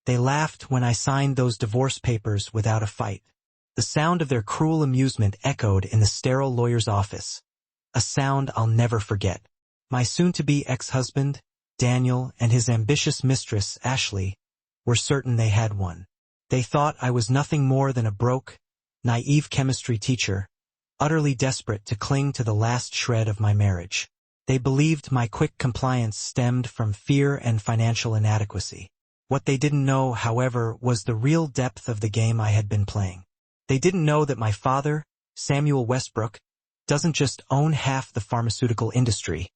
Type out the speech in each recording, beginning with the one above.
They laughed when I signed those divorce papers without a fight. The sound of their cruel amusement echoed in the sterile lawyer's office, a sound I'll never forget. My soon-to-be ex-husband, Daniel, and his ambitious mistress, Ashley, were certain they had one. They thought I was nothing more than a broke, naive chemistry teacher, utterly desperate to cling to the last shred of my marriage. They believed my quick compliance stemmed from fear and financial inadequacy. What they didn't know, however, was the real depth of the game I had been playing. They didn't know that my father, Samuel Westbrook, doesn't just own half the pharmaceutical industry.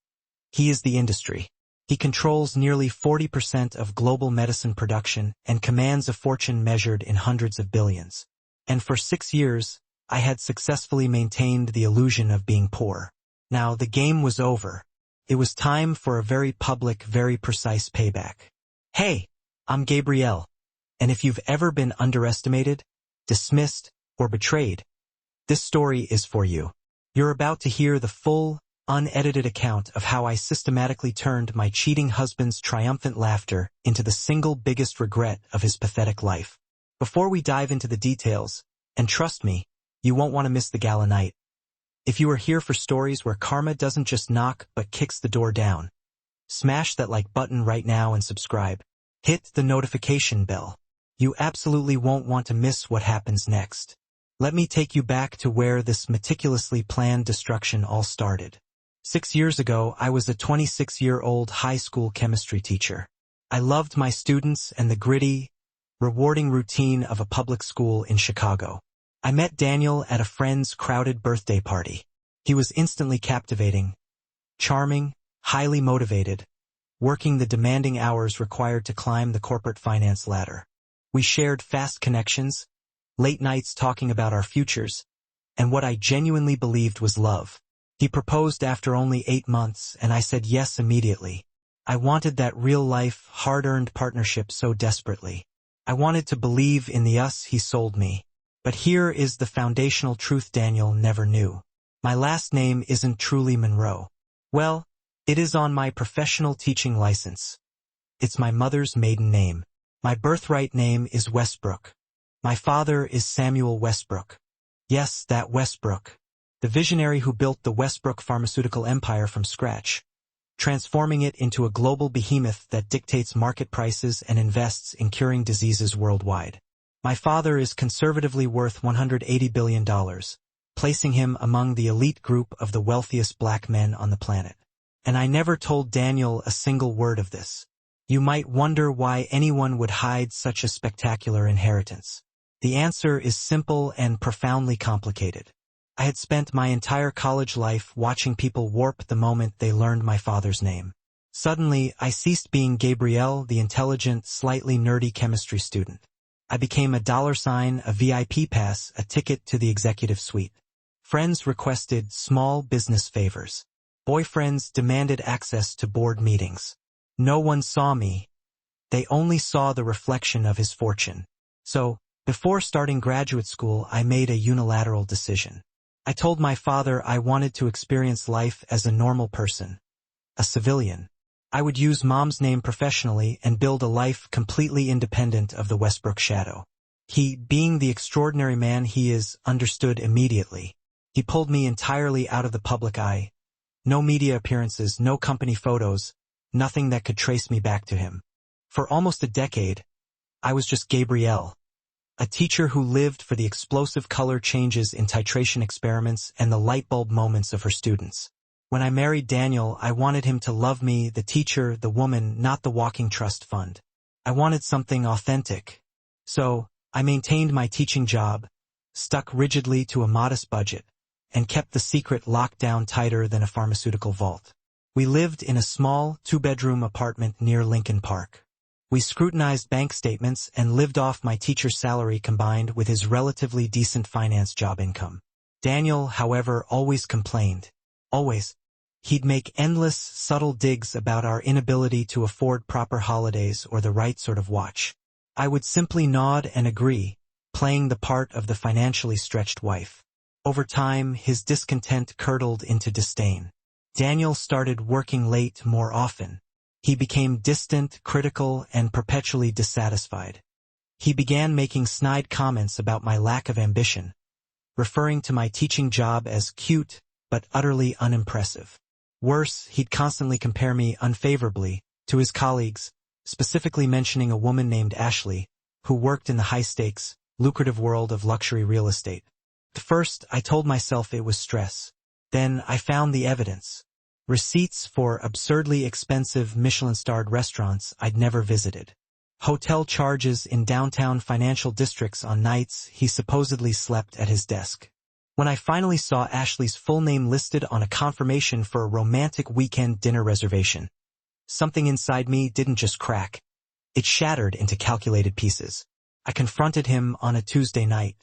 He is the industry. He controls nearly 40% of global medicine production and commands a fortune measured in hundreds of billions. And for 6 years, I had successfully maintained the illusion of being poor. Now the game was over. It was time for a very public, very precise payback. Hey, I'm Gabrielle, and if you've ever been underestimated, dismissed, or betrayed, this story is for you. You're about to hear the full, unedited account of how I systematically turned my cheating husband's triumphant laughter into the single biggest regret of his pathetic life. Before we dive into the details, and trust me, you won't want to miss the gala night. If you are here for stories where karma doesn't just knock but kicks the door down, smash that like button right now and subscribe. Hit the notification bell. You absolutely won't want to miss what happens next. Let me take you back to where this meticulously planned destruction all started. 6 years ago, I was a 26-year-old high school chemistry teacher. I loved my students and the gritty, rewarding routine of a public school in Chicago. I met Daniel at a friend's crowded birthday party. He was instantly captivating, charming, highly motivated, working the demanding hours required to climb the corporate finance ladder. We shared fast connections, late nights talking about our futures, and what I genuinely believed was love. He proposed after only 8 months, and I said yes immediately. I wanted that real-life, hard-earned partnership so desperately. I wanted to believe in the us he sold me. But here is the foundational truth Daniel never knew. My last name isn't truly Monroe. Well, it is on my professional teaching license. It's my mother's maiden name. My birthright name is Westbrook. My father is Samuel Westbrook. Yes, that Westbrook. The visionary who built the Westbrook pharmaceutical empire from scratch, transforming it into a global behemoth that dictates market prices and invests in curing diseases worldwide. My father is conservatively worth $180 billion, placing him among the elite group of the wealthiest black men on the planet. And I never told Daniel a single word of this. You might wonder why anyone would hide such a spectacular inheritance. The answer is simple and profoundly complicated. I had spent my entire college life watching people warp the moment they learned my father's name. Suddenly, I ceased being Gabrielle, the intelligent, slightly nerdy chemistry student. I became a $sign, a VIP pass, a ticket to the executive suite. Friends requested small business favors. Boyfriends demanded access to board meetings. No one saw me. They only saw the reflection of his fortune. So, before starting graduate school, I made a unilateral decision. I told my father I wanted to experience life as a normal person, a civilian. I would use Mom's name professionally and build a life completely independent of the Westbrook shadow. He, being the extraordinary man he is, understood immediately. He pulled me entirely out of the public eye. No media appearances, no company photos, nothing that could trace me back to him. For almost a decade, I was just Gabrielle, a teacher who lived for the explosive color changes in titration experiments and the light bulb moments of her students. When I married Daniel, I wanted him to love me, the teacher, the woman, not the walking trust fund. I wanted something authentic. So, I maintained my teaching job, stuck rigidly to a modest budget, and kept the secret locked down tighter than a pharmaceutical vault. We lived in a small, 2-bedroom apartment near Lincoln Park. We scrutinized bank statements and lived off my teacher's salary combined with his relatively decent finance job income. Daniel, however, always complained. Always. He'd make endless, subtle digs about our inability to afford proper holidays or the right sort of watch. I would simply nod and agree, playing the part of the financially stretched wife. Over time, his discontent curdled into disdain. Daniel started working late more often. He became distant, critical, and perpetually dissatisfied. He began making snide comments about my lack of ambition, referring to my teaching job as cute but utterly unimpressive. Worse, he'd constantly compare me unfavorably to his colleagues, specifically mentioning a woman named Ashley, who worked in the high-stakes, lucrative world of luxury real estate. At first, I told myself it was stress. Then I found the evidence. Receipts for absurdly expensive Michelin-starred restaurants I'd never visited. Hotel charges in downtown financial districts on nights he supposedly slept at his desk. When I finally saw Ashley's full name listed on a confirmation for a romantic weekend dinner reservation, something inside me didn't just crack. It shattered into calculated pieces. I confronted him on a Tuesday night.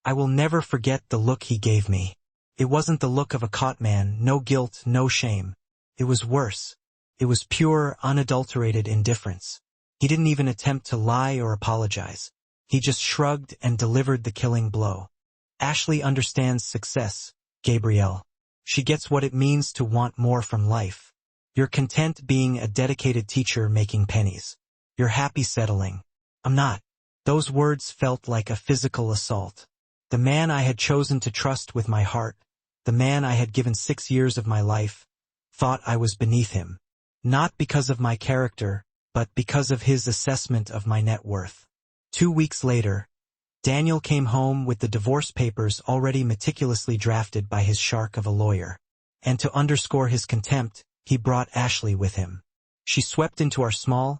I will never forget the look he gave me. It wasn't the look of a caught man, no guilt, no shame. It was worse. It was pure, unadulterated indifference. He didn't even attempt to lie or apologize. He just shrugged and delivered the killing blow. Ashley understands success, Gabrielle. She gets what it means to want more from life. You're content being a dedicated teacher making pennies. You're happy settling. I'm not. Those words felt like a physical assault. The man I had chosen to trust with my heart, the man I had given 6 years of my life, thought I was beneath him. Not because of my character, but because of his assessment of my net worth. 2 weeks later, Daniel came home with the divorce papers already meticulously drafted by his shark of a lawyer. And to underscore his contempt, he brought Ashley with him. She swept into our small,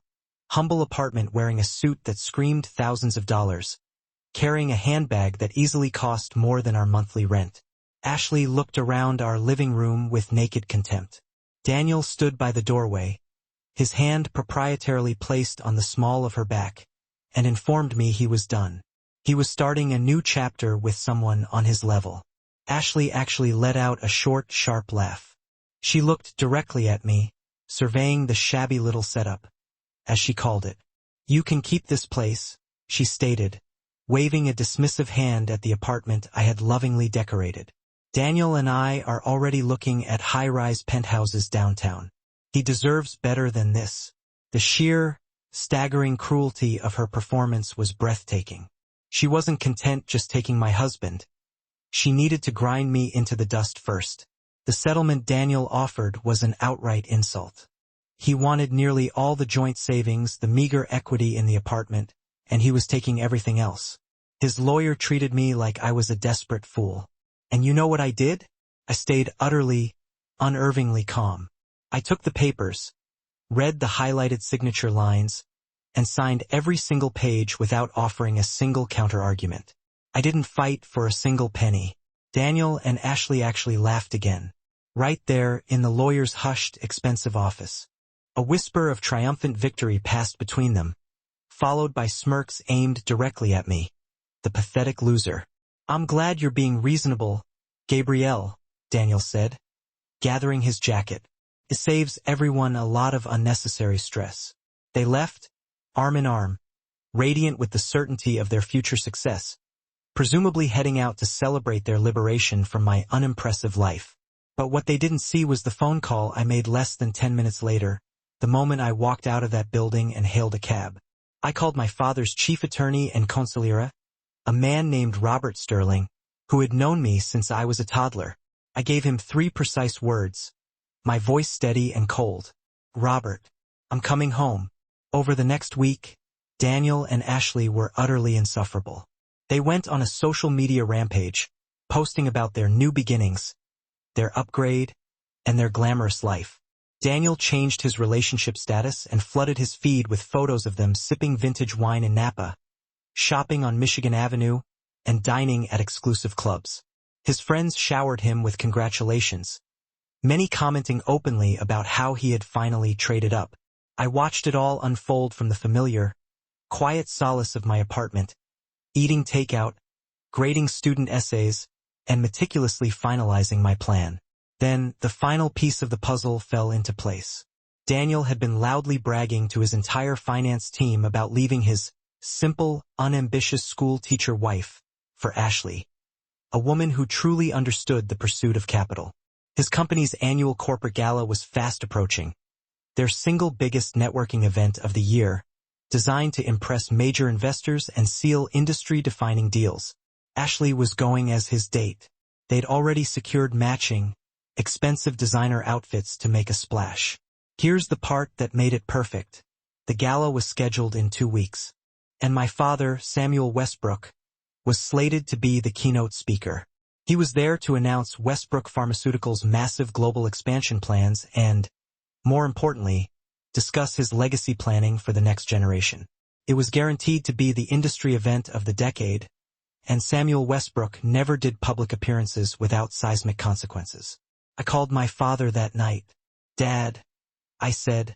humble apartment wearing a suit that screamed thousands of dollars, carrying a handbag that easily cost more than our monthly rent. Ashley looked around our living room with naked contempt. Daniel stood by the doorway, his hand proprietarily placed on the small of her back, and informed me he was done. He was starting a new chapter with someone on his level. Ashley actually let out a short, sharp laugh. She looked directly at me, surveying the shabby little setup, as she called it. "You can keep this place," she stated, waving a dismissive hand at the apartment I had lovingly decorated. "Daniel and I are already looking at high-rise penthouses downtown. He deserves better than this." The sheer, staggering cruelty of her performance was breathtaking. She wasn't content just taking my husband. She needed to grind me into the dust first. The settlement Daniel offered was an outright insult. He wanted nearly all the joint savings, the meager equity in the apartment, and he was taking everything else. His lawyer treated me like I was a desperate fool. And you know what I did? I stayed utterly, unnervingly calm. I took the papers, read the highlighted signature lines, and signed every single page without offering a single counter-argument. I didn't fight for a single penny. Daniel and Ashley actually laughed again. Right there in the lawyer's hushed, expensive office. A whisper of triumphant victory passed between them, followed by smirks aimed directly at me. The pathetic loser. "I'm glad you're being reasonable, Gabrielle," Daniel said, gathering his jacket. "It saves everyone a lot of unnecessary stress." They left, arm in arm, radiant with the certainty of their future success, presumably heading out to celebrate their liberation from my unimpressive life. But what they didn't see was the phone call I made less than 10 minutes later, the moment I walked out of that building and hailed a cab. I called my father's chief attorney and consigliere, a man named Robert Sterling, who had known me since I was a toddler. I gave him 3 precise words, my voice steady and cold. "Robert, I'm coming home." Over the next week, Daniel and Ashley were utterly insufferable. They went on a social media rampage, posting about their new beginnings, their upgrade, and their glamorous life. Daniel changed his relationship status and flooded his feed with photos of them sipping vintage wine in Napa, shopping on Michigan Avenue, and dining at exclusive clubs. His friends showered him with congratulations, many commenting openly about how he had finally traded up. I watched it all unfold from the familiar, quiet solace of my apartment, eating takeout, grading student essays, and meticulously finalizing my plan. Then, the final piece of the puzzle fell into place. Daniel had been loudly bragging to his entire finance team about leaving his simple, unambitious school teacher wife for Ashley, a woman who truly understood the pursuit of capital. His company's annual corporate gala was fast approaching, their single biggest networking event of the year, designed to impress major investors and seal industry-defining deals. Ashley was going as his date. They'd already secured matching, expensive designer outfits to make a splash. Here's the part that made it perfect. The gala was scheduled in 2 weeks. And my father, Samuel Westbrook, was slated to be the keynote speaker. He was there to announce Westbrook Pharmaceuticals' massive global expansion plans and, more importantly, discuss his legacy planning for the next generation. It was guaranteed to be the industry event of the decade, and Samuel Westbrook never did public appearances without seismic consequences. I called my father that night. "Dad," I said,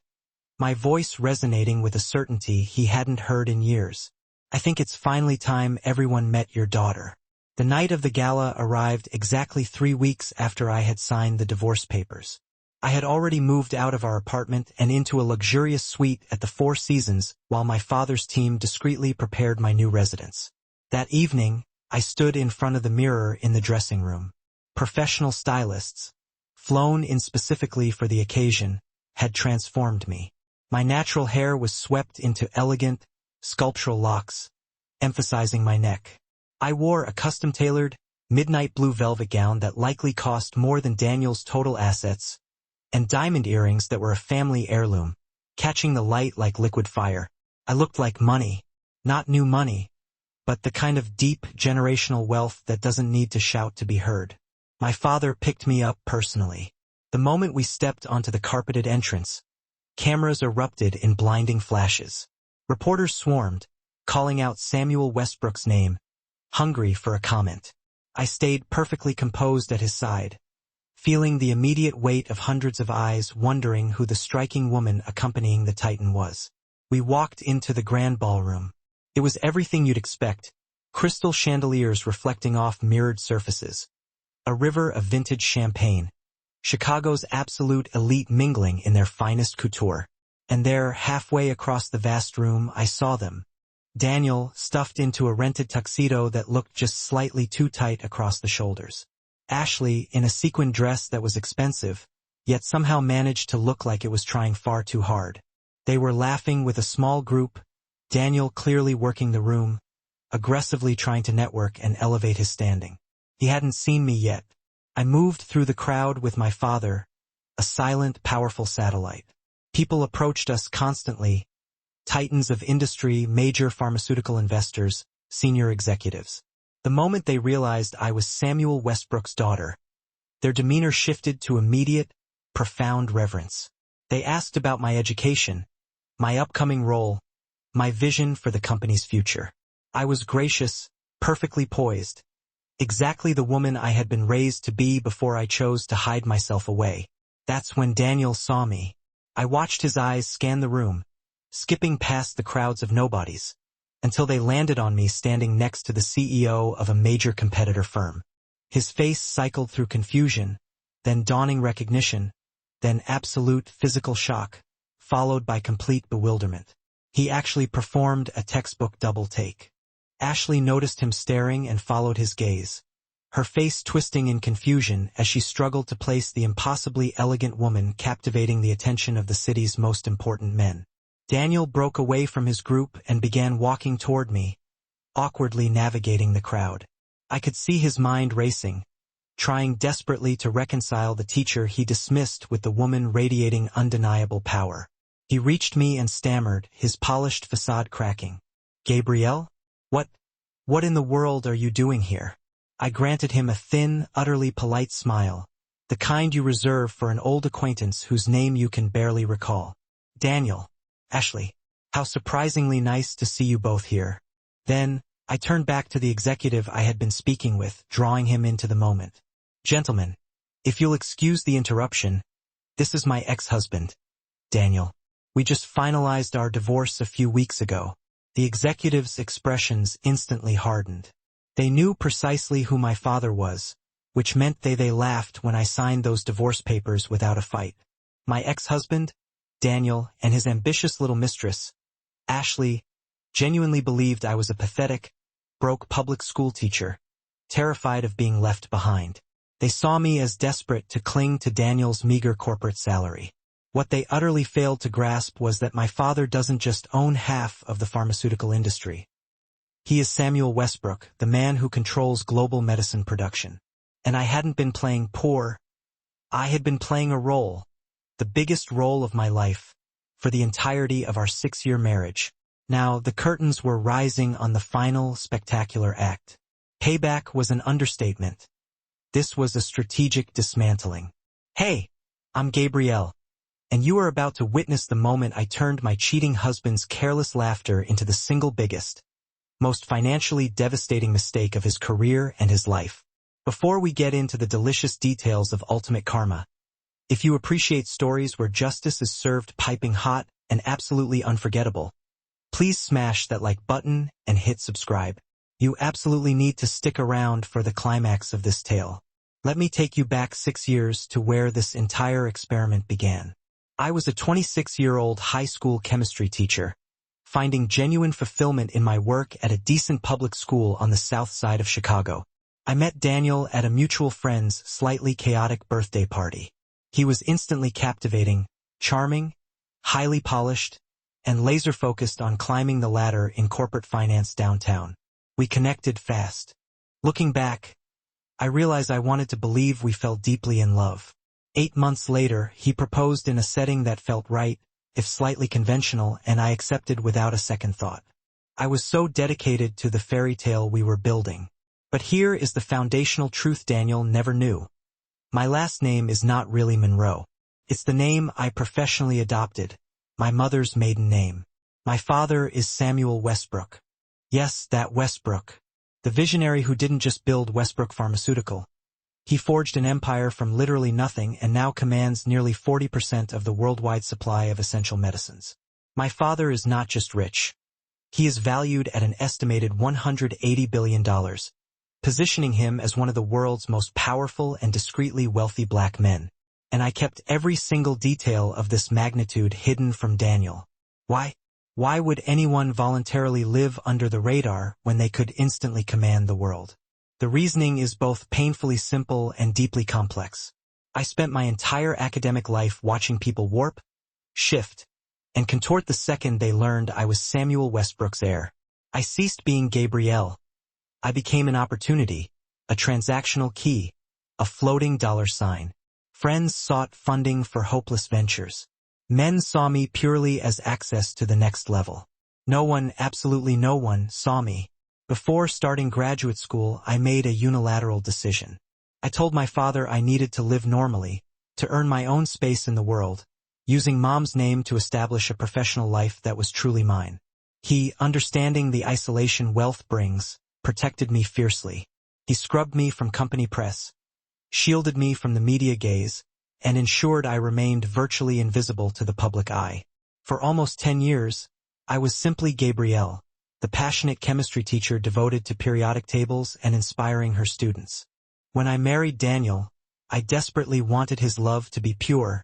my voice resonating with a certainty he hadn't heard in years. "I think it's finally time everyone met your daughter." The night of the gala arrived exactly 3 weeks after I had signed the divorce papers. I had already moved out of our apartment and into a luxurious suite at the Four Seasons while my father's team discreetly prepared my new residence. That evening, I stood in front of the mirror in the dressing room. Professional stylists, flown in specifically for the occasion, had transformed me. My natural hair was swept into elegant, sculptural locks, emphasizing my neck. I wore a custom-tailored, midnight blue velvet gown that likely cost more than Daniel's total assets, and diamond earrings that were a family heirloom, catching the light like liquid fire. I looked like money, not new money, but the kind of deep, generational wealth that doesn't need to shout to be heard. My father picked me up personally. The moment we stepped onto the carpeted entrance, cameras erupted in blinding flashes. Reporters swarmed, calling out Samuel Westbrook's name, hungry for a comment. I stayed perfectly composed at his side, feeling the immediate weight of hundreds of eyes wondering who the striking woman accompanying the Titan was. We walked into the grand ballroom. It was everything you'd expect, crystal chandeliers reflecting off mirrored surfaces, a river of vintage champagne, Chicago's absolute elite mingling in their finest couture. And there, halfway across the vast room, I saw them. Daniel, stuffed into a rented tuxedo that looked just slightly too tight across the shoulders. Ashley, in a sequin dress that was expensive, yet somehow managed to look like it was trying far too hard. They were laughing with a small group, Daniel clearly working the room, aggressively trying to network and elevate his standing. He hadn't seen me yet. I moved through the crowd with my father, a silent, powerful satellite. People approached us constantly, titans of industry, major pharmaceutical investors, senior executives. The moment they realized I was Samuel Westbrook's daughter, their demeanor shifted to immediate, profound reverence. They asked about my education, my upcoming role, my vision for the company's future. I was gracious, perfectly poised, exactly the woman I had been raised to be before I chose to hide myself away. That's when Daniel saw me. I watched his eyes scan the room, skipping past the crowds of nobodies, until they landed on me standing next to the CEO of a major competitor firm. His face cycled through confusion, then dawning recognition, then absolute physical shock, followed by complete bewilderment. He actually performed a textbook double take. Ashley noticed him staring and followed his gaze, her face twisting in confusion as she struggled to place the impossibly elegant woman captivating the attention of the city's most important men. Daniel broke away from his group and began walking toward me, awkwardly navigating the crowd. I could see his mind racing, trying desperately to reconcile the teacher he dismissed with the woman radiating undeniable power. He reached me and stammered, his polished facade cracking. "Gabrielle? What in the world are you doing here?" I granted him a thin, utterly polite smile, the kind you reserve for an old acquaintance whose name you can barely recall. "Daniel, Ashley, how surprisingly nice to see you both here." Then, I turned back to the executive I had been speaking with, drawing him into the moment. "Gentlemen, if you'll excuse the interruption, this is my ex-husband, Daniel. We just finalized our divorce a few weeks ago." The executive's expressions instantly hardened. They knew precisely who my father was, which meant they laughed when I signed those divorce papers without a fight. My ex-husband, Daniel, and his ambitious little mistress, Ashley, genuinely believed I was a pathetic, broke public school teacher, terrified of being left behind. They saw me as desperate to cling to Daniel's meager corporate salary. What they utterly failed to grasp was that my father doesn't just own half of the pharmaceutical industry. He is Samuel Westbrook, the man who controls global medicine production. And I hadn't been playing poor. I had been playing a role, the biggest role of my life, for the entirety of our 6-year marriage. Now, the curtains were rising on the final, spectacular act. Payback was an understatement. This was a strategic dismantling. Hey, I'm Gabrielle, and you are about to witness the moment I turned my cheating husband's careless laughter into the single biggest, most financially devastating mistake of his career and his life. Before we get into the delicious details of ultimate karma, if you appreciate stories where justice is served piping hot and absolutely unforgettable, please smash that like button and hit subscribe. You absolutely need to stick around for the climax of this tale. Let me take you back 6 years to where this entire experiment began. I was a 26-year-old high school chemistry teacher, finding genuine fulfillment in my work at a decent public school on the south side of Chicago. I met Daniel at a mutual friend's slightly chaotic birthday party. He was instantly captivating, charming, highly polished, and laser-focused on climbing the ladder in corporate finance downtown. We connected fast. Looking back, I realized I wanted to believe we fell deeply in love. 8 months later, he proposed in a setting that felt right, if slightly conventional, and I accepted without a second thought. I was so dedicated to the fairy tale we were building. But here is the foundational truth Daniel never knew. My last name is not really Monroe. It's the name I professionally adopted, my mother's maiden name. My father is Samuel Westbrook. Yes, that Westbrook. The visionary who didn't just build Westbrook Pharmaceutical. He forged an empire from literally nothing and now commands nearly 40% of the worldwide supply of essential medicines. My father is not just rich. He is valued at an estimated $180 billion. Positioning him as one of the world's most powerful and discreetly wealthy black men. And I kept every single detail of this magnitude hidden from Daniel. Why? Why would anyone voluntarily live under the radar when they could instantly command the world? The reasoning is both painfully simple and deeply complex. I spent my entire academic life watching people warp, shift, and contort the second they learned I was Samuel Westbrook's heir. I ceased being Gabrielle. I became an opportunity, a transactional key, a floating dollar sign. Friends sought funding for hopeless ventures. Men saw me purely as access to the next level. No one, absolutely no one, saw me. Before starting graduate school, I made a unilateral decision. I told my father I needed to live normally, to earn my own space in the world, using mom's name to establish a professional life that was truly mine. He, understanding the isolation wealth brings, protected me fiercely. He scrubbed me from company press, shielded me from the media gaze, and ensured I remained virtually invisible to the public eye. For almost 10 years, I was simply Gabrielle, the passionate chemistry teacher devoted to periodic tables and inspiring her students. When I married Daniel, I desperately wanted his love to be pure,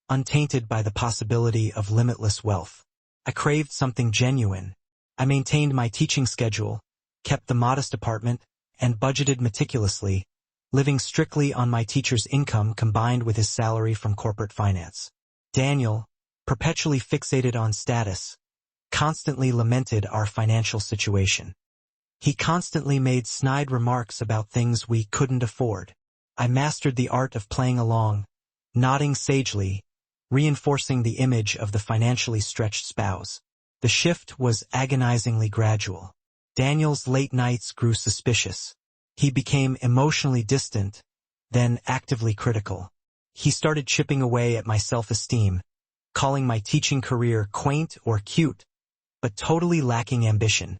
untainted by the possibility of limitless wealth. I craved something genuine. I maintained my teaching schedule, kept the modest apartment, and budgeted meticulously, living strictly on my teacher's income combined with his salary from corporate finance. Daniel, perpetually fixated on status, constantly lamented our financial situation. He constantly made snide remarks about things we couldn't afford. I mastered the art of playing along, nodding sagely, reinforcing the image of the financially stretched spouse. The shift was agonizingly gradual. Daniel's late nights grew suspicious. He became emotionally distant, then actively critical. He started chipping away at my self-esteem, calling my teaching career quaint or cute, but totally lacking ambition.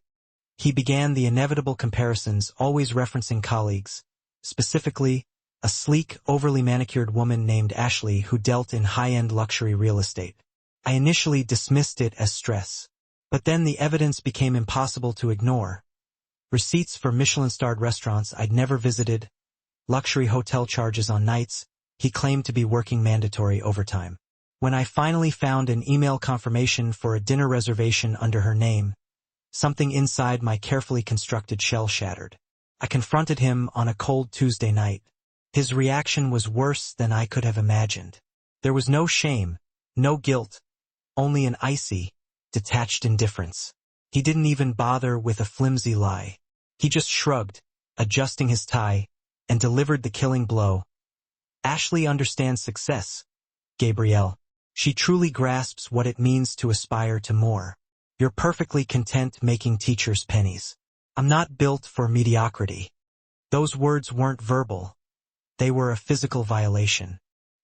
He began the inevitable comparisons, always referencing colleagues, specifically a sleek, overly manicured woman named Ashley who dealt in high-end luxury real estate. I initially dismissed it as stress, but then the evidence became impossible to ignore. Receipts for Michelin-starred restaurants I'd never visited, luxury hotel charges on nights he claimed to be working mandatory overtime. When I finally found an email confirmation for a dinner reservation under her name, something inside my carefully constructed shell shattered. I confronted him on a cold Tuesday night. His reaction was worse than I could have imagined. There was no shame, No guilt, only an icy, detached indifference. He didn't even bother with a flimsy lie. He just shrugged, adjusting his tie, and delivered the killing blow. Ashley understands success, Gabrielle. She truly grasps what it means to aspire to more. You're perfectly content making teachers pennies. I'm not built for mediocrity. Those words weren't verbal. They were a physical violation.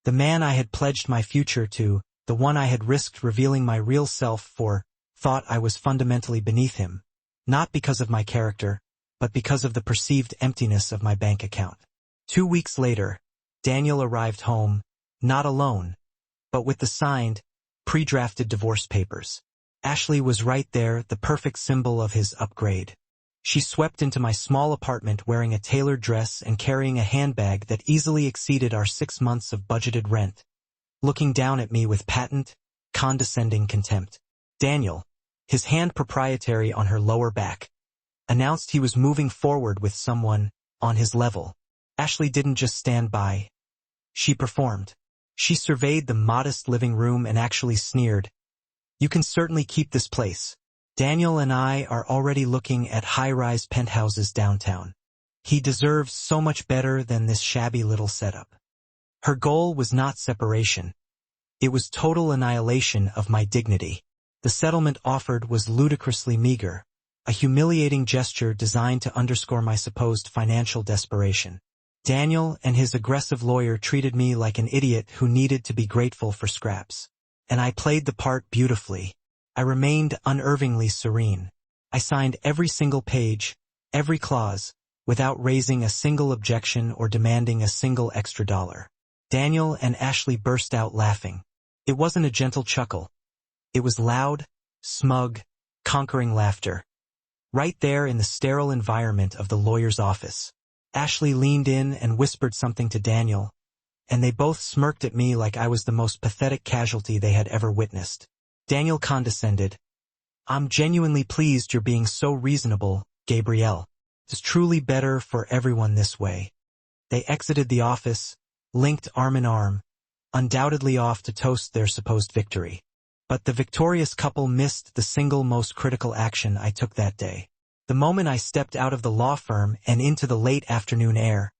The man I had pledged my future to, the one I had risked revealing my real self for, thought I was fundamentally beneath him. Not because of my character, but because of the perceived emptiness of my bank account. 2 weeks later, Daniel arrived home, not alone, but with the signed, pre-drafted divorce papers. Ashley was right there, the perfect symbol of his upgrade. She swept into my small apartment wearing a tailored dress and carrying a handbag that easily exceeded our 6 months of budgeted rent, looking down at me with patent, condescending contempt. Daniel, his hand proprietary on her lower back, announced he was moving forward with someone on his level. Ashley didn't just stand by. She performed. She surveyed the modest living room and actually sneered, "You can certainly keep this place. Daniel and I are already looking at high-rise penthouses downtown. He deserves so much better than this shabby little setup." Her goal was not separation. It was total annihilation of my dignity. The settlement offered was ludicrously meager, a humiliating gesture designed to underscore my supposed financial desperation. Daniel and his aggressive lawyer treated me like an idiot who needed to be grateful for scraps. And I played the part beautifully. I remained unervingly serene. I signed every single page, every clause, without raising a single objection or demanding a single extra dollar. Daniel and Ashley burst out laughing. It wasn't a gentle chuckle. It was loud, smug, conquering laughter. Right there in the sterile environment of the lawyer's office. Ashley leaned in and whispered something to Daniel, and they both smirked at me like I was the most pathetic casualty they had ever witnessed. Daniel condescended, "I'm genuinely pleased you're being so reasonable, Gabrielle. It's truly better for everyone this way." They exited the office, linked arm in arm, undoubtedly off to toast their supposed victory. But the victorious couple missed the single most critical action I took that day. The moment I stepped out of the law firm and into the late afternoon air,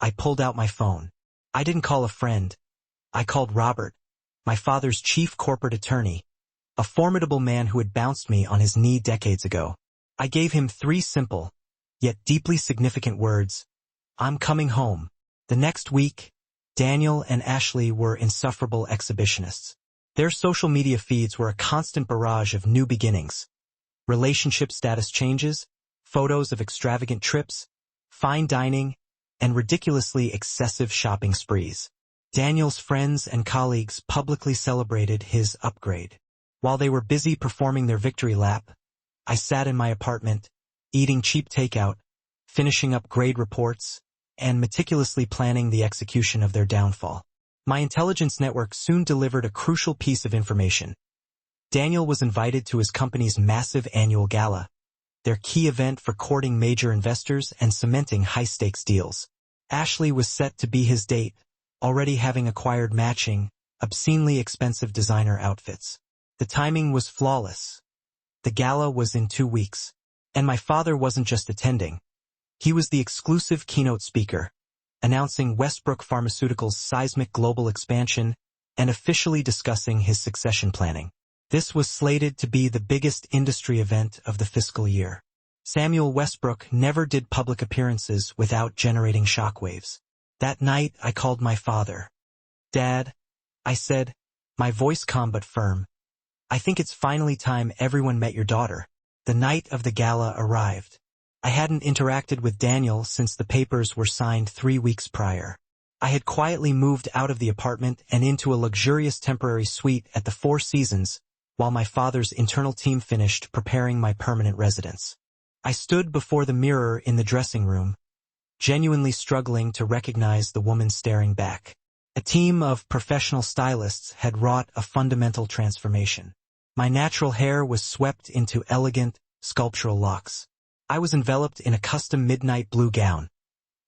I pulled out my phone. I didn't call a friend. I called Robert, my father's chief corporate attorney, a formidable man who had bounced me on his knee decades ago. I gave him 3 simple, yet deeply significant words: "I'm coming home." The next week, Daniel and Ashley were insufferable exhibitionists. Their social media feeds were a constant barrage of new beginnings. Relationship status changes, photos of extravagant trips, fine dining, and ridiculously excessive shopping sprees. Daniel's friends and colleagues publicly celebrated his upgrade. While they were busy performing their victory lap, I sat in my apartment, eating cheap takeout, finishing up grade reports, and meticulously planning the execution of their downfall. My intelligence network soon delivered a crucial piece of information. Daniel was invited to his company's massive annual gala, their key event for courting major investors and cementing high-stakes deals. Ashley was set to be his date, already having acquired matching, obscenely expensive designer outfits. The timing was flawless. The gala was in 2 weeks, and my father wasn't just attending. He was the exclusive keynote speaker, announcing Westbrook Pharmaceuticals' seismic global expansion and officially discussing his succession planning. This was slated to be the biggest industry event of the fiscal year. Samuel Westbrook never did public appearances without generating shockwaves. That night, I called my father. "Dad," I said, my voice calm but firm, "I think it's finally time everyone met your daughter." The night of the gala arrived. I hadn't interacted with Daniel since the papers were signed 3 weeks prior. I had quietly moved out of the apartment and into a luxurious temporary suite at the Four Seasons, while my father's internal team finished preparing my permanent residence. I stood before the mirror in the dressing room, genuinely struggling to recognize the woman staring back. A team of professional stylists had wrought a fundamental transformation. My natural hair was swept into elegant, sculptural locks. I was enveloped in a custom midnight blue gown,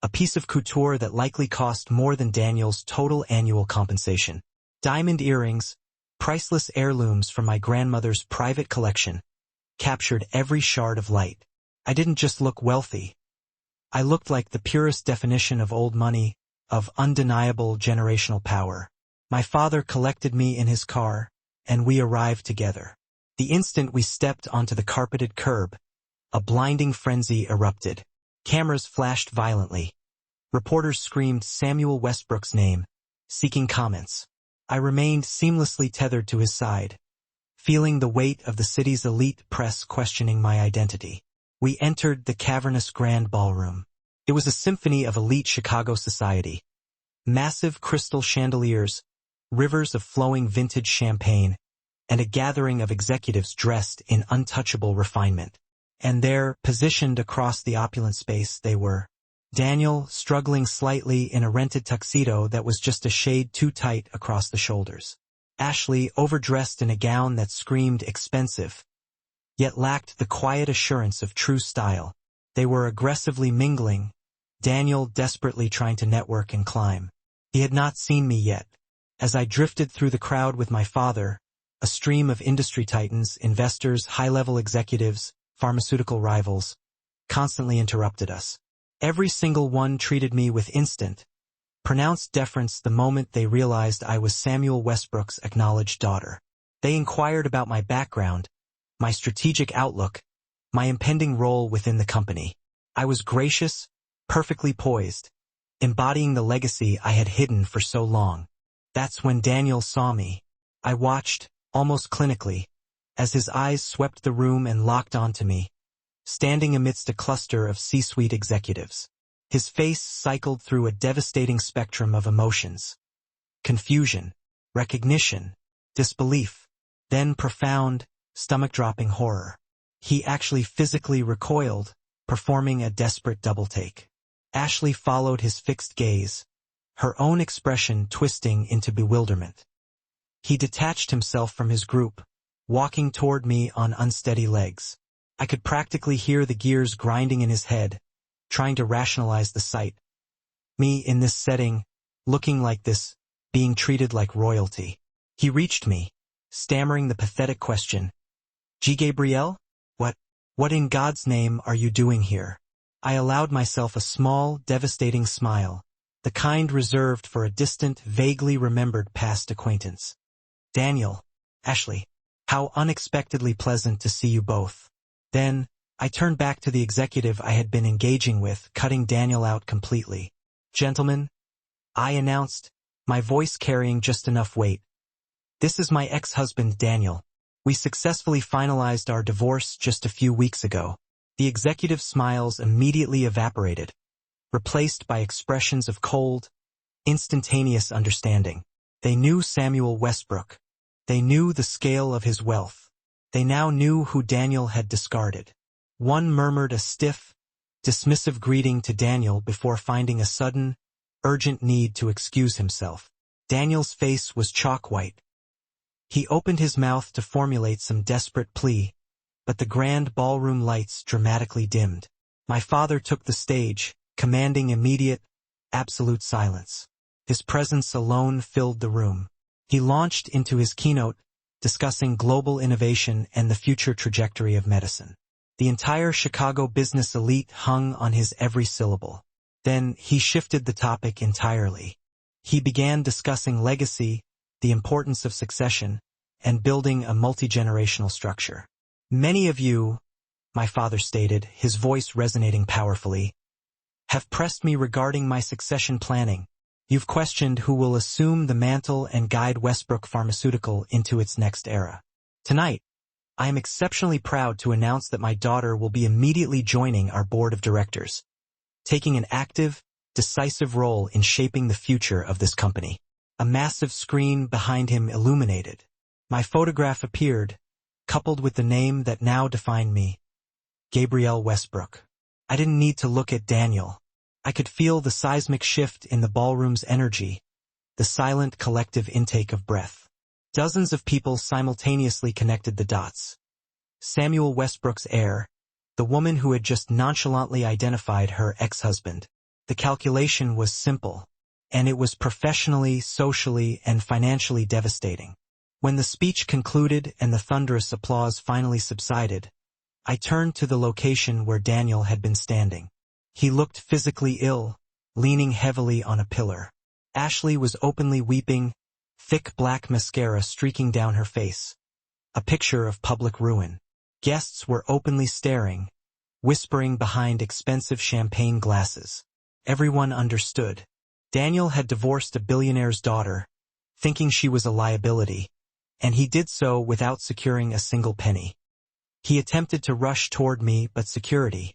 a piece of couture that likely cost more than Daniel's total annual compensation. Diamond earrings, Priceless heirlooms from my grandmother's private collection captured every shard of light. I didn't just look wealthy. I looked like the purest definition of old money, of undeniable generational power. My father collected me in his car, and we arrived together. The instant we stepped onto the carpeted curb, a blinding frenzy erupted. Cameras flashed violently. Reporters screamed Samuel Westbrook's name, seeking comments. I remained seamlessly tethered to his side, feeling the weight of the city's elite press questioning my identity. We entered the cavernous grand ballroom. It was a symphony of elite Chicago society. Massive crystal chandeliers, rivers of flowing vintage champagne, and a gathering of executives dressed in untouchable refinement. And there, positioned across the opulent space, they were. Daniel, struggling slightly in a rented tuxedo that was just a shade too tight across the shoulders. Ashley, overdressed in a gown that screamed expensive, yet lacked the quiet assurance of true style. They were aggressively mingling, Daniel desperately trying to network and climb. He had not seen me yet. As I drifted through the crowd with my father, a stream of industry titans, investors, high-level executives, pharmaceutical rivals, constantly interrupted us. Every single one treated me with instant, pronounced deference the moment they realized I was Samuel Westbrook's acknowledged daughter. They inquired about my background, my strategic outlook, my impending role within the company. I was gracious, perfectly poised, embodying the legacy I had hidden for so long. That's when Daniel saw me. I watched, almost clinically, as his eyes swept the room and locked onto me, standing amidst a cluster of C-suite executives. His face cycled through a devastating spectrum of emotions. Confusion, recognition, disbelief, then profound, stomach-dropping horror. He actually physically recoiled, performing a desperate double-take. Ashley followed his fixed gaze, her own expression twisting into bewilderment. He detached himself from his group, walking toward me on unsteady legs. I could practically hear the gears grinding in his head, trying to rationalize the sight. Me in this setting, looking like this, being treated like royalty. He reached me, stammering the pathetic question, "G. Gabrielle? What in God's name are you doing here?" I allowed myself a small, devastating smile, the kind reserved for a distant, vaguely remembered past acquaintance. "Daniel, Ashley, how unexpectedly pleasant to see you both." Then, I turned back to the executive I had been engaging with, cutting Daniel out completely. "Gentlemen," I announced, my voice carrying just enough weight. "This is my ex-husband, Daniel. We successfully finalized our divorce just a few weeks ago." The executive's smiles immediately evaporated, replaced by expressions of cold, instantaneous understanding. They knew Samuel Westbrook. They knew the scale of his wealth. They now knew who Daniel had discarded. One murmured a stiff, dismissive greeting to Daniel before finding a sudden, urgent need to excuse himself. Daniel's face was chalk white. He opened his mouth to formulate some desperate plea, but the grand ballroom lights dramatically dimmed. My father took the stage, commanding immediate, absolute silence. His presence alone filled the room. He launched into his keynote, discussing global innovation and the future trajectory of medicine. The entire Chicago business elite hung on his every syllable. Then he shifted the topic entirely. He began discussing legacy, the importance of succession, and building a multi-generational structure. "Many of you," my father stated, his voice resonating powerfully, "have pressed me regarding my succession planning. You've questioned who will assume the mantle and guide Westbrook Pharmaceutical into its next era. Tonight, I am exceptionally proud to announce that my daughter will be immediately joining our board of directors, taking an active, decisive role in shaping the future of this company." A massive screen behind him illuminated. My photograph appeared, coupled with the name that now defined me, Gabrielle Westbrook. I didn't need to look at Daniel. I could feel the seismic shift in the ballroom's energy, the silent collective intake of breath. Dozens of people simultaneously connected the dots. Samuel Westbrook's heir, the woman who had just nonchalantly identified her ex-husband. The calculation was simple, and it was professionally, socially, and financially devastating. When the speech concluded and the thunderous applause finally subsided, I turned to the location where Daniel had been standing. He looked physically ill, leaning heavily on a pillar. Ashley was openly weeping, thick black mascara streaking down her face. A picture of public ruin. Guests were openly staring, whispering behind expensive champagne glasses. Everyone understood. Daniel had divorced a billionaire's daughter, thinking she was a liability, and he did so without securing a single penny. He attempted to rush toward me, but security,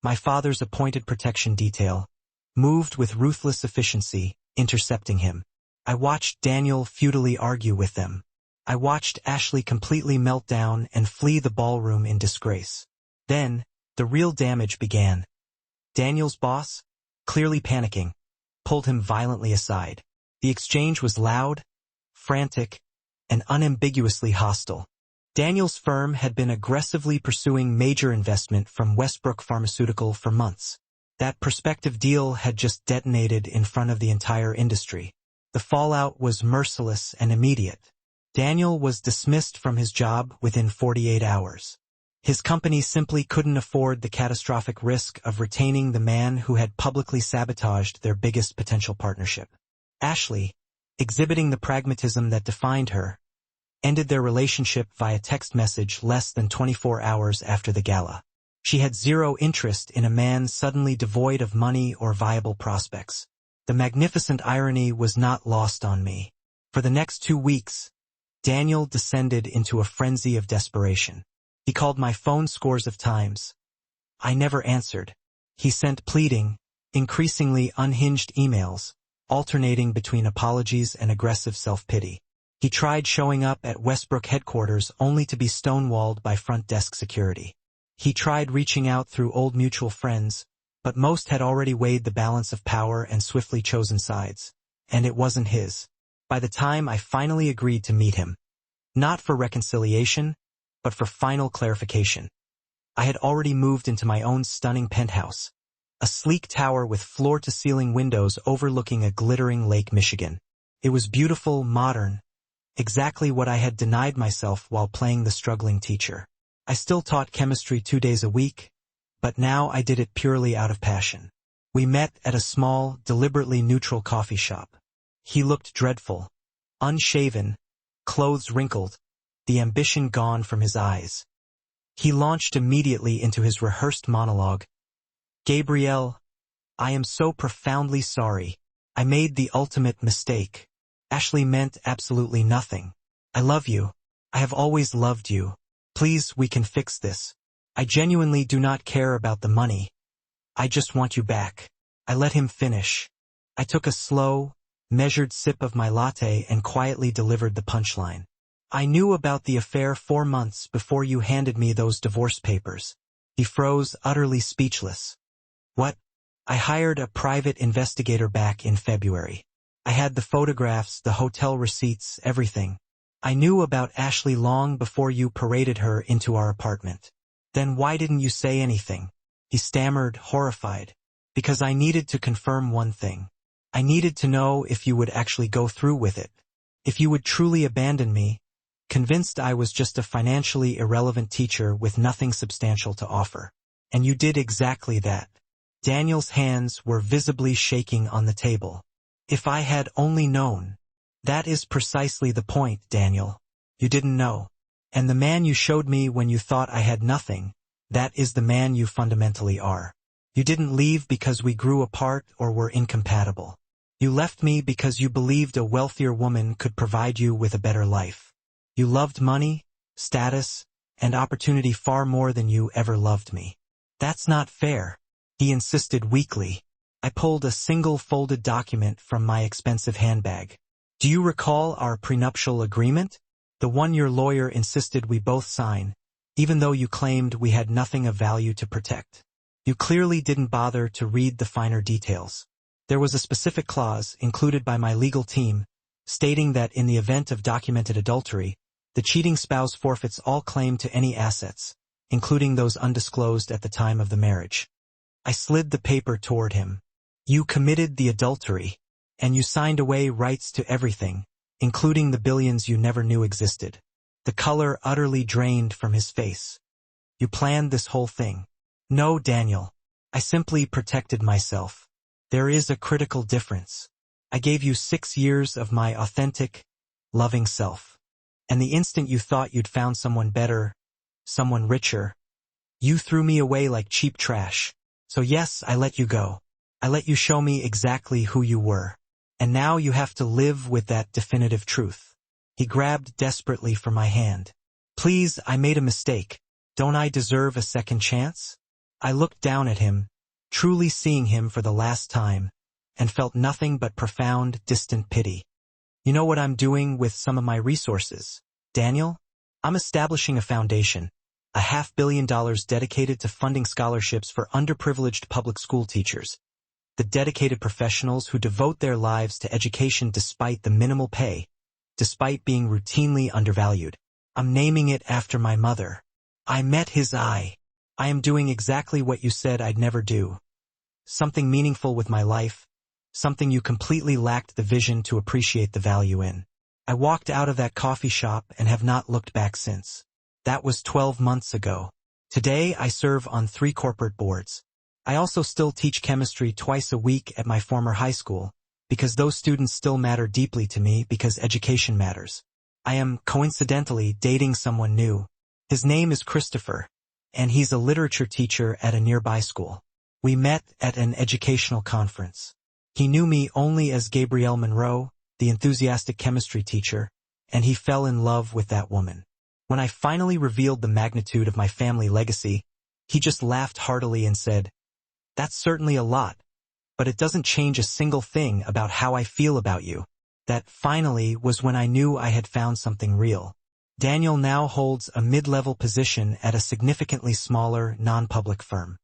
my father's appointed protection detail, moved with ruthless efficiency, intercepting him. I watched Daniel futilely argue with them. I watched Ashley completely melt down and flee the ballroom in disgrace. Then, the real damage began. Daniel's boss, clearly panicking, pulled him violently aside. The exchange was loud, frantic, and unambiguously hostile. Daniel's firm had been aggressively pursuing major investment from Westbrook Pharmaceutical for months. That prospective deal had just detonated in front of the entire industry. The fallout was merciless and immediate. Daniel was dismissed from his job within 48 hours. His company simply couldn't afford the catastrophic risk of retaining the man who had publicly sabotaged their biggest potential partnership. Ashley, exhibiting the pragmatism that defined her, ended their relationship via text message less than 24 hours after the gala. She had zero interest in a man suddenly devoid of money or viable prospects. The magnificent irony was not lost on me. For the next 2 weeks, Daniel descended into a frenzy of desperation. He called my phone scores of times. I never answered. He sent pleading, increasingly unhinged emails, alternating between apologies and aggressive self-pity. He tried showing up at Westbrook headquarters only to be stonewalled by front desk security. He tried reaching out through old mutual friends, but most had already weighed the balance of power and swiftly chosen sides, and it wasn't his. By the time I finally agreed to meet him, not for reconciliation, but for final clarification, I had already moved into my own stunning penthouse, a sleek tower with floor-to-ceiling windows overlooking a glittering Lake Michigan. It was beautiful, modern, exactly what I had denied myself while playing the struggling teacher. I still taught chemistry 2 days a week, but now I did it purely out of passion. We met at a small, deliberately neutral coffee shop. He looked dreadful, unshaven, clothes wrinkled, the ambition gone from his eyes. He launched immediately into his rehearsed monologue. "Gabrielle, I am so profoundly sorry. I made the ultimate mistake. Ashley meant absolutely nothing. I love you. I have always loved you. Please, we can fix this. I genuinely do not care about the money. I just want you back." I let him finish. I took a slow, measured sip of my latte and quietly delivered the punchline. "I knew about the affair 4 months before you handed me those divorce papers." He froze, utterly speechless. "What?" "I hired a private investigator back in February. I had the photographs, the hotel receipts, everything. I knew about Ashley long before you paraded her into our apartment." "Then why didn't you say anything?" He stammered, horrified. "Because I needed to confirm one thing. I needed to know if you would actually go through with it. If you would truly abandon me, convinced I was just a financially irrelevant teacher with nothing substantial to offer. And you did exactly that." Daniel's hands were visibly shaking on the table. "If I had only known." "That is precisely the point, Daniel. You didn't know. And the man you showed me when you thought I had nothing, that is the man you fundamentally are. You didn't leave because we grew apart or were incompatible. You left me because you believed a wealthier woman could provide you with a better life. You loved money, status, and opportunity far more than you ever loved me." "That's not fair," he insisted weakly. I pulled a single folded document from my expensive handbag. "Do you recall our prenuptial agreement? The one your lawyer insisted we both sign, even though you claimed we had nothing of value to protect. You clearly didn't bother to read the finer details. There was a specific clause, included by my legal team, stating that in the event of documented adultery, the cheating spouse forfeits all claim to any assets, including those undisclosed at the time of the marriage." I slid the paper toward him. "You committed the adultery, and you signed away rights to everything, including the billions you never knew existed. The color utterly drained from his face. You planned this whole thing. No, Daniel. I simply protected myself. There is a critical difference. I gave you 6 years of my authentic, loving self. And the instant you thought you'd found someone better, someone richer, you threw me away like cheap trash. So yes, I let you go. I let you show me exactly who you were. And now you have to live with that definitive truth. He grabbed desperately for my hand. Please, I made a mistake. Don't I deserve a second chance? I looked down at him, truly seeing him for the last time, and felt nothing but profound, distant pity. You know what I'm doing with some of my resources, Daniel? I'm establishing a foundation, $500 million dedicated to funding scholarships for underprivileged public school teachers, the dedicated professionals who devote their lives to education despite the minimal pay, despite being routinely undervalued. I'm naming it after my mother. I met his eye. I am doing exactly what you said I'd never do. Something meaningful with my life, something you completely lacked the vision to appreciate the value in. I walked out of that coffee shop and have not looked back since. That was 12 months ago. Today I serve on 3 corporate boards. I also still teach chemistry twice a week at my former high school, because those students still matter deeply to me because education matters. I am, coincidentally, dating someone new. His name is Christopher, and he's a literature teacher at a nearby school. We met at an educational conference. He knew me only as Gabrielle Monroe, the enthusiastic chemistry teacher, and he fell in love with that woman. When I finally revealed the magnitude of my family legacy, he just laughed heartily and said, "That's certainly a lot, but it doesn't change a single thing about how I feel about you." That finally was when I knew I had found something real. Daniel now holds a mid-level position at a significantly smaller, non-public firm.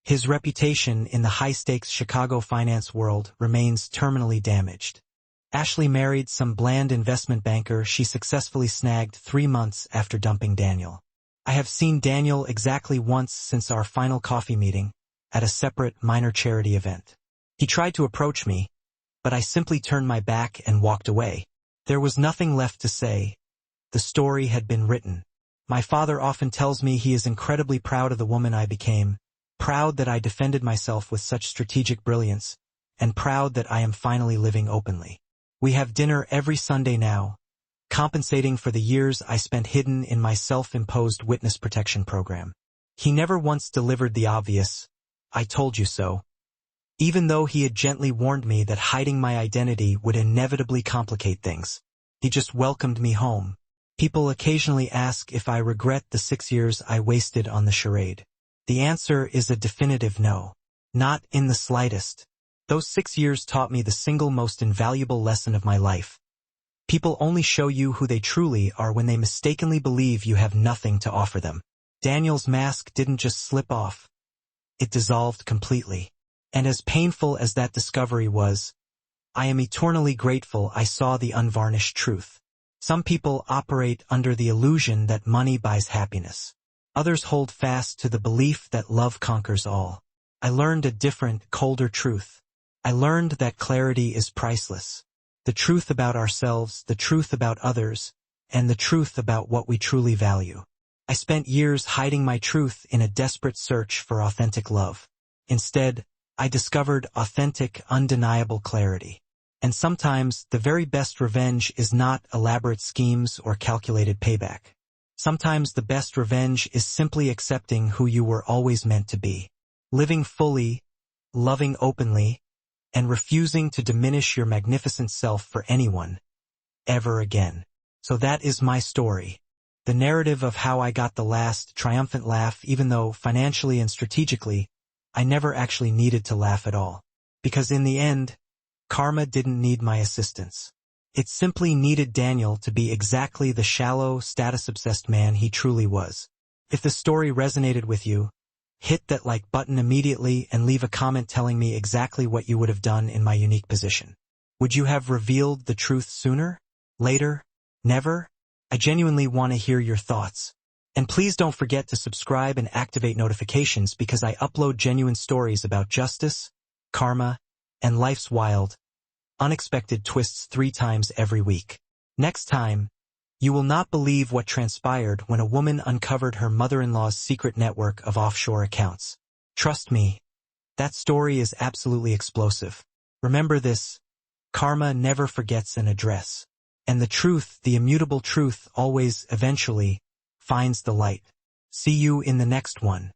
His reputation in the high-stakes Chicago finance world remains terminally damaged. Ashley married some bland investment banker she successfully snagged 3 months after dumping Daniel. I have seen Daniel exactly once since our final coffee meeting, at a separate minor charity event. He tried to approach me, but I simply turned my back and walked away. There was nothing left to say. The story had been written. My father often tells me he is incredibly proud of the woman I became, proud that I defended myself with such strategic brilliance, and proud that I am finally living openly. We have dinner every Sunday now, compensating for the years I spent hidden in my self-imposed witness protection program. He never once delivered the obvious, "I told you so," even though he had gently warned me that hiding my identity would inevitably complicate things. He just welcomed me home. People occasionally ask if I regret the 6 years I wasted on the charade. The answer is a definitive no. Not in the slightest. Those 6 years taught me the single most invaluable lesson of my life. People only show you who they truly are when they mistakenly believe you have nothing to offer them. Daniel's mask didn't just slip off. It dissolved completely. And as painful as that discovery was, I am eternally grateful I saw the unvarnished truth. Some people operate under the illusion that money buys happiness. Others hold fast to the belief that love conquers all. I learned a different, colder truth. I learned that clarity is priceless. The truth about ourselves, the truth about others, and the truth about what we truly value. I spent years hiding my truth in a desperate search for authentic love. Instead, I discovered authentic, undeniable clarity. And sometimes, the very best revenge is not elaborate schemes or calculated payback. Sometimes the best revenge is simply accepting who you were always meant to be. Living fully, loving openly, and refusing to diminish your magnificent self for anyone, ever again. So that is my story. The narrative of how I got the last triumphant laugh, even though financially and strategically, I never actually needed to laugh at all. Because in the end, karma didn't need my assistance. It simply needed Daniel to be exactly the shallow, status-obsessed man he truly was. If the story resonated with you, hit that like button immediately and leave a comment telling me exactly what you would have done in my unique position. Would you have revealed the truth sooner? Later? Never? I genuinely want to hear your thoughts. And please don't forget to subscribe and activate notifications because I upload genuine stories about justice, karma, and life's wild, unexpected twists 3 times every week. Next time, you will not believe what transpired when a woman uncovered her mother-in-law's secret network of offshore accounts. Trust me, that story is absolutely explosive. Remember this, karma never forgets an address. And the truth, the immutable truth, always, eventually, finds the light. See you in the next one.